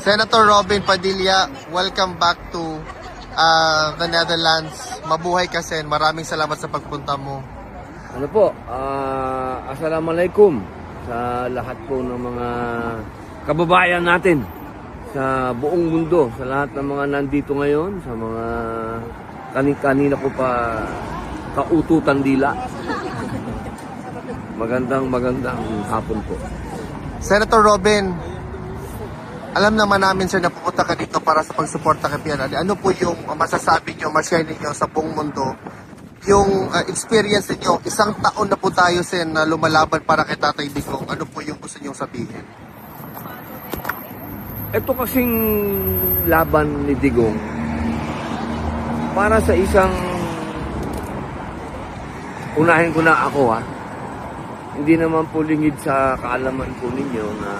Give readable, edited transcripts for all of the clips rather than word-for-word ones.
Senator Robin Padilla, welcome back to the Netherlands. Mabuhay ka, Sen. Maraming salamat sa pagpunta mo. Ano po, assalamualaikum sa lahat po ng mga kababayan natin sa buong mundo, sa lahat ng mga nandito ngayon, sa mga kanina ko pa kaututan dila. Magandang hapon po. Senator Robin, alam naman namin, sir, na pupunta ka dito para sa pagsuporta kay PNR. Ano po yung masasabi nyo, ma-share ninyo sa buong mundo? Yung experience niyo, isang taon na po tayo, Sen, na lumalaban para kay Tatay Digong. Ano po yung gusto niyong sabihin? Ito kasing laban ni Digong para sa isang, unahin ko na ako hindi naman po lingid sa kaalaman po ninyo na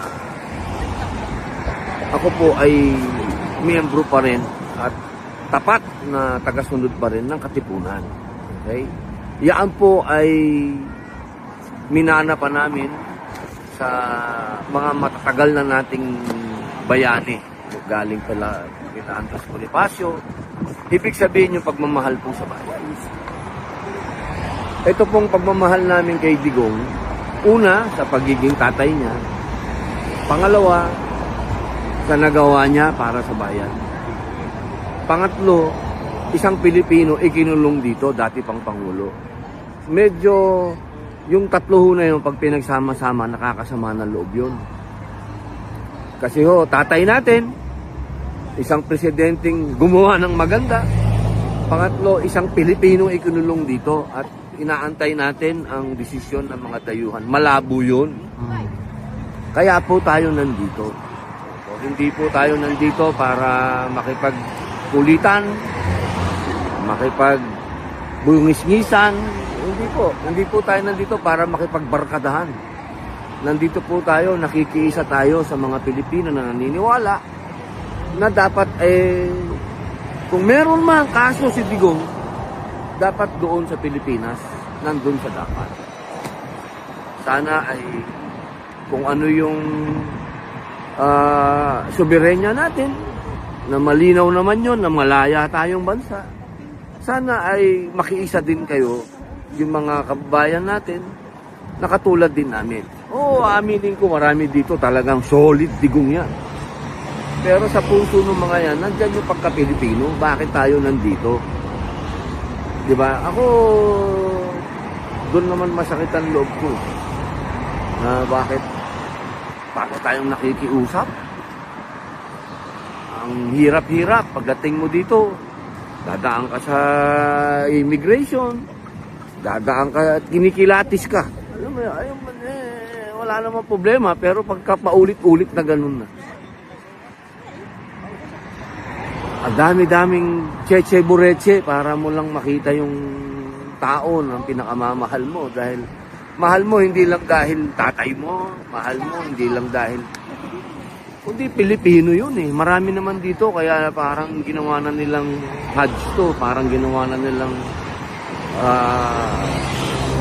ako po ay miyembro pa rin at tapat na tagasunod pa rin ng Katipunan. Okay? Yan po ay minana pa namin sa mga matatagal na nating bayani. Galing pala kita Andres Bonifacio. Ibig sabihin yung pagmamahal po sa bayan. Ito pong pagmamahal namin kay Digong, una, sa pagiging tatay niya. Pangalawa, sa nagawa niya para sa bayan. Pangatlo, isang Pilipino ikinulong dito, dati pang Pangulo. Medyo, yung tatlo ho na yun, pag pinagsama-sama, nakakasama ng loob yun. Kasi tatay natin, isang presidenteng gumawa ng maganda. Pangatlo, isang Pilipino ikinulong dito at inaantay natin ang desisyon ng mga dayuhan. Malabo yun. Kaya po tayo nandito. Hindi po tayo nandito para makipagkulitan, makipagbungis-ngisan. Hindi po tayo nandito para makipagbarkadahan. Nandito po tayo, nakikiisa tayo sa mga Pilipino na naniniwala na dapat kung meron man kaso si Digong, dapat doon sa Pilipinas, nandun sa dapat. Sana ay kung ano yung soberenya natin, na malinaw naman yon, na malaya tayong bansa. Sana ay makiisa din kayo, yung mga kababayan natin, na katulad din namin. Aminin ko, marami dito talagang solid Digong yan. Pero sa puso ng mga yan, nandyan yung pagka-Pilipino. Bakit tayo nandito? Diba? Ako, doon naman masakit ang loob ko. Bakit? Paano tayong nakikiusap? Ang hirap-hirap. Pagdating mo dito, dadaan ka sa immigration, dadaan ka at kinikilatis ka. Alam mo, wala namang problema, pero pagka paulit-ulit na ganun na. Ang dami-daming cheche-bureche para mo lang makita yung tao ng pinakamamahal mo. Dahil mahal mo hindi lang dahil tatay mo, mahal mo hindi lang dahil, kundi Pilipino yun Marami naman dito, kaya parang ginawa na nilang Hajj to, parang ginawa na nilang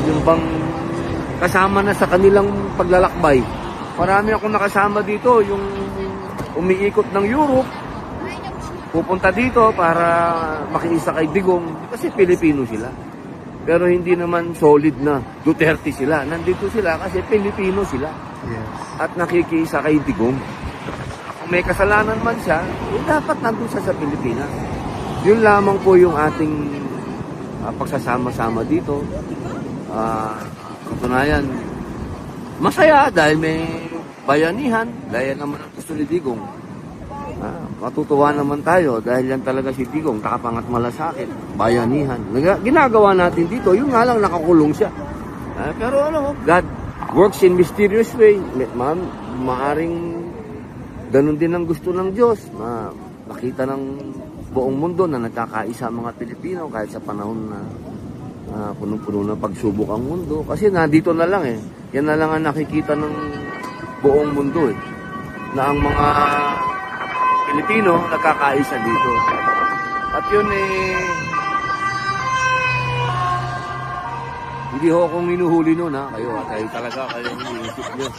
yung bang kasama na sa kanilang paglalakbay. Marami akong nakasama dito, yung umiikot ng Europe, pupunta dito para makiisa kay Digong kasi Pilipino sila. Pero hindi naman solid na Duterte sila. Nandito sila kasi Pilipino sila. Yes. At nakikiisa kay Digong. Kung may kasalanan man siya, dapat nandun siya sa Pilipinas. Yun lamang po yung ating pagsasama-sama dito. Katunayan, masaya dahil may bayanihan. Dahil naman ang gusto ni Digong. Matutuwa naman tayo dahil yan talaga si Digong, takapangat malasakit, bayanihan. Ginagawa natin dito, yun nga lang nakakulong siya. Pero God works in mysterious way. Maaring ganun din ang gusto ng Diyos, makita ng buong mundo na nagkakaisa ang mga Pilipino kahit sa panahon na punong-puno ng pagsubok ang mundo. Kasi nandito na lang yan na lang ang nakikita ng buong mundo na ang mga Pilipino nagkakaisa dito. At yun hindi ho akong hinuhuli nun Kayo talaga, kayo iniisip nyo.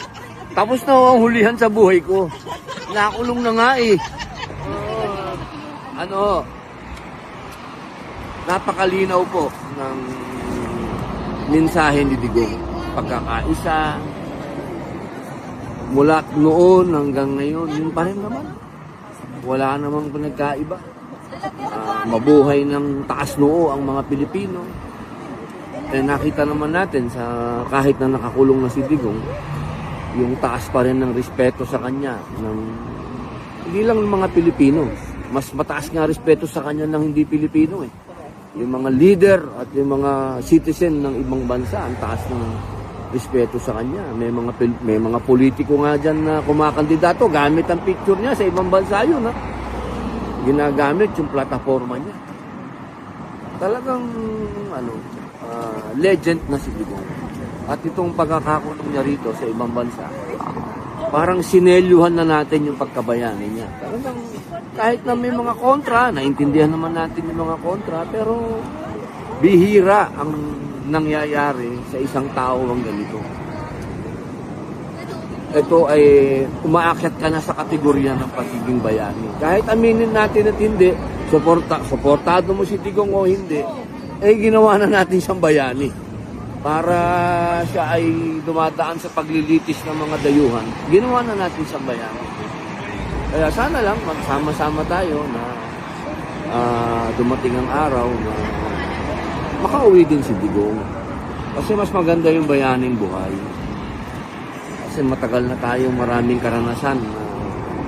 Tapos na ang hulihan sa buhay ko. nakulong na nga eh. Napakalinaw po ng mensahe ni Digong. Pagkakaisa, mula noon hanggang ngayon, yun pa rin naman. Wala namang pinagkaiba. Mabuhay ng taas noo ang mga Pilipino. Nakita naman natin sa kahit na nakakulong na si Digong, yung taas pa rin ng respeto sa kanya hindi lang ng mga Pilipino, mas mataas nga respeto sa kanya ng hindi Pilipino eh. Yung mga leader at yung mga citizen ng ibang bansa, ang taas ng respeto sa kanya. May mga politiko nga dyan na kumakandidato, gamit ang picture niya sa ibang bansa yun, ha? Ginagamit yung plataforma niya. Talagang legend na si Digong. At itong pagkakakulong niya rito sa ibang bansa, parang sinelyuhan na natin yung pagkabayani niya. Talagang kahit na may mga kontra, naintindihan naman natin yung mga kontra, pero bihira ang nangyayari sa isang tao ang ganito. Ito ay umaakyat ka na sa kategorya ng pagiging bayani. Kahit aminin natin at hindi, suportado mo si Digong o hindi, ginawa na natin siyang bayani. Para siya ay dumadaan sa paglilitis ng mga dayuhan, ginawa na natin siyang bayani. Kaya sana lang magsama-sama tayo na dumating ang araw na makauwi din si Digong. Kasi mas maganda yung bayaning buhay. Kasi matagal na tayong maraming karanasan na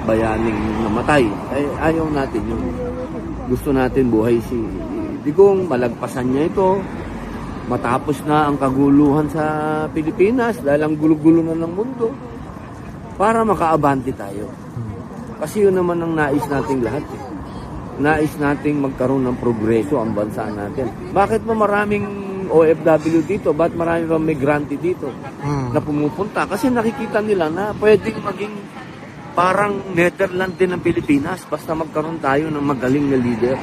bayaning namatay. Ayaw natin yun. Gusto natin buhay si Digong, malagpasan niya ito. Matapos na ang kaguluhan sa Pilipinas dahil ang gulo-gulo na ng mundo para makaabante tayo. Kasi yun naman ang nais nating lahat. Nais nating magkaroon ng progreso ang bansa natin. Bakit ba maraming OFW dito? Bakit maraming migrante dito na pumupunta? Kasi nakikita nila na pwedeng maging parang Netherlands din ng Pilipinas basta magkaroon tayo ng magaling na leader.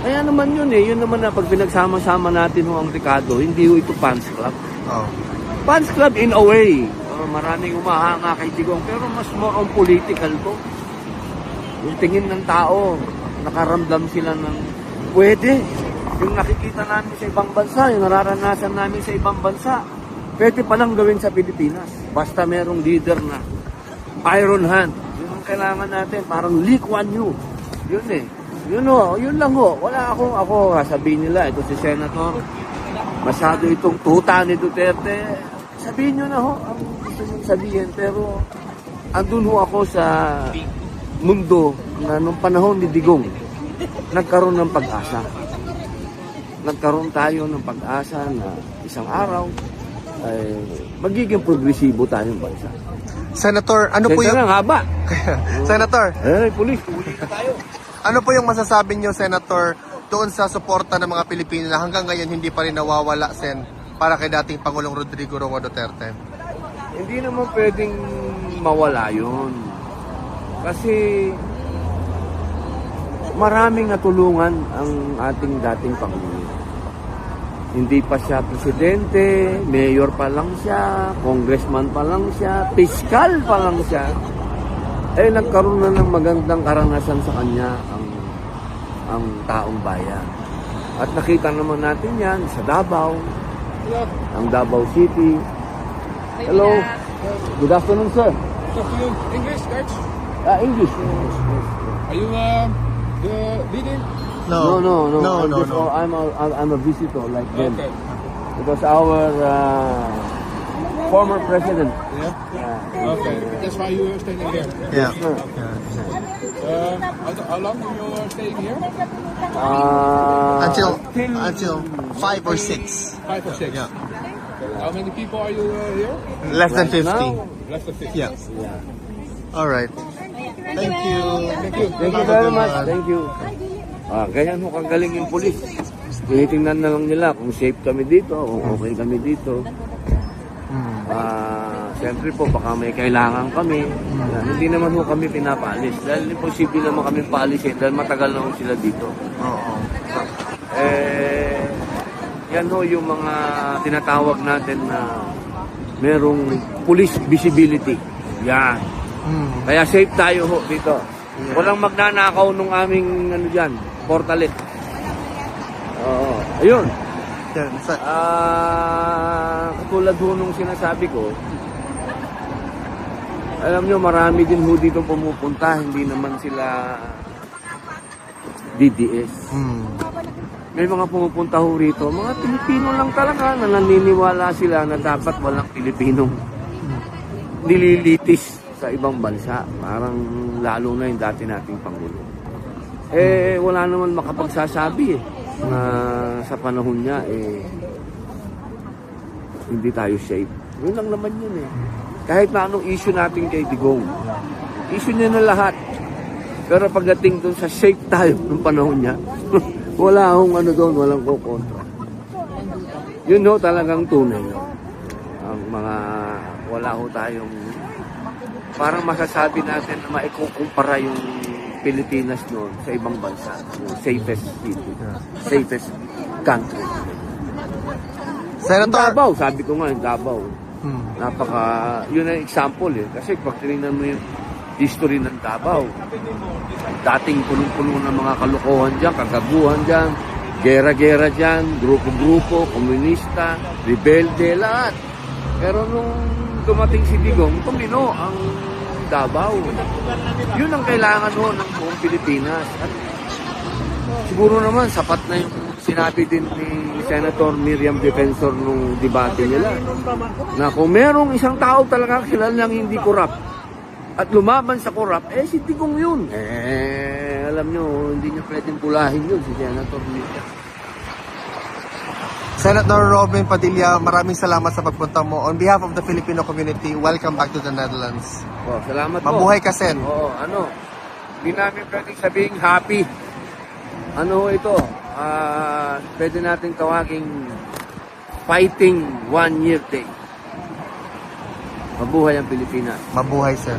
Kaya naman yun yun naman na pag pinagsama-sama natin ang Ricardo, hindi ito fans club. Fans club in a way. Maraming umahanga kay Digong, pero mas more on political to. Yung tingin ng tao, nakaramdam sila ng pwede. Yung nakikita namin sa ibang bansa, yung nararanasan namin sa ibang bansa, pwede palang gawin sa Pilipinas. Basta merong leader na iron hand. Yun ang kailangan natin, parang Lee Kuan Yew. Yun yun lang ho. Wala ako sabihin nila, ito si Senator, masyado itong tuta ni Duterte. Sabihin nyo na ho, ang gusto nyo sabihin, pero andun ho ako sa mundo na nung panahon ni Digong, nagkaroon ng pag-asa. Nagkaroon tayo ng pag-asa na isang araw ay magiging progresibo tayong bansa. Senator, ano po yung... haba. Senator, Pulis, uli na tayo. ano po yung masasabi niyo, Senator, doon sa suporta ng mga Pilipino na hanggang ngayon hindi pa rin nawawala, Sen, para kay dating Pangulong Rodrigo Roa Duterte? Hindi naman pwedeng mawala yun. Kasi maraming natulungan ang ating dating Pangulo. Hindi pa siya presidente, mayor pa lang siya, congressman pa lang siya, piskal pa lang siya. Nagkaroon na ng magandang karanasan sa kanya ang taong bayan. At nakita naman natin yan sa Davao, ang Davao City. Hello. Good afternoon, sir. Talk to you English, guys? English. Are you the leader? No. No. I'm a visitor like them. Okay. Because our former president. Yeah. Okay. That's why you are standing here. Yeah. Sir. How long you are staying here? Until 5 or 6. 5 or 6. Yeah. How many people are you here? Less than 50. Now, Less than 50. Yeah. yeah. All right. Thank you. Thank you. Thank you very much. Thank you. Ganyan mo kagaling yung pulis. Tinitingnan na lang nila kung safe kami dito, kung okay kami dito. Siyempre po, baka may kailangan kami. Hindi naman ho kami pinapaalis. Dahil imposible naman kami paalisin dahil matagal na ho sila dito. Oo. Yan ho yung mga tinatawag natin na merong police visibility. Yan. Kaya safe tayo ho dito. Walang magnanakaw nung aming ano dyan, portalet. Oo. Ayun. Yan, Katulad ho nung sinasabi ko, alam nyo, marami din ho dito pumupunta, hindi naman sila DDS. May mga pumupunta ho rito, mga Pilipino lang talaga na naniniwala sila na dapat walang Pilipinong nililitis sa ibang bansa. Parang lalo na yung dati nating Pangulo. Wala naman makapagsasabi na sa panahon niya hindi tayo safe. Yun lang naman yun Kahit na anong issue natin kay Digong, issue niya na lahat. Pero pagdating doon sa safe tayo ng panahon niya, wala akong ano doon, walang kukontra. Yun ho talagang tunay. Ang mga, wala ho tayong, parang masasabi natin na maikukumpara yung Pilipinas noon sa ibang bansa. Yung safest city, safest country. Senator, Davao, sabi ko nga, yung Davao. Yun ang example Kasi pag tinignan mo yung history ng Davao, dating punong-puno ng mga kalokohan dyan, kagaguhan dyan, gera-gera dyan, grupo-grupo, komunista, rebelde, lahat. Pero nung dumating si Digong, tumino ang Davao. Yun ang kailangan ng buong Pilipinas. At siguro naman, sapat na yung sinabi din ni Senator Miriam Defensor nung debate nila na kung merong isang tao talaga kilalang hindi corrupt at lumaban sa corrupt, si Digong yun. Alam nyo, hindi nyo pwedeng pulahin yun si Senator Miriam. Senator Robin Padilla, maraming salamat sa pagpunta mo. On behalf of the Filipino community, welcome back to the Netherlands. Salamat po. Mabuhay ka, Sen. Hindi namin pwedeng sabihing happy. Ito? Pwede natin tawaging Fighting 1 Year Day. Mabuhay ang Pilipinas. Mabuhay, Sen.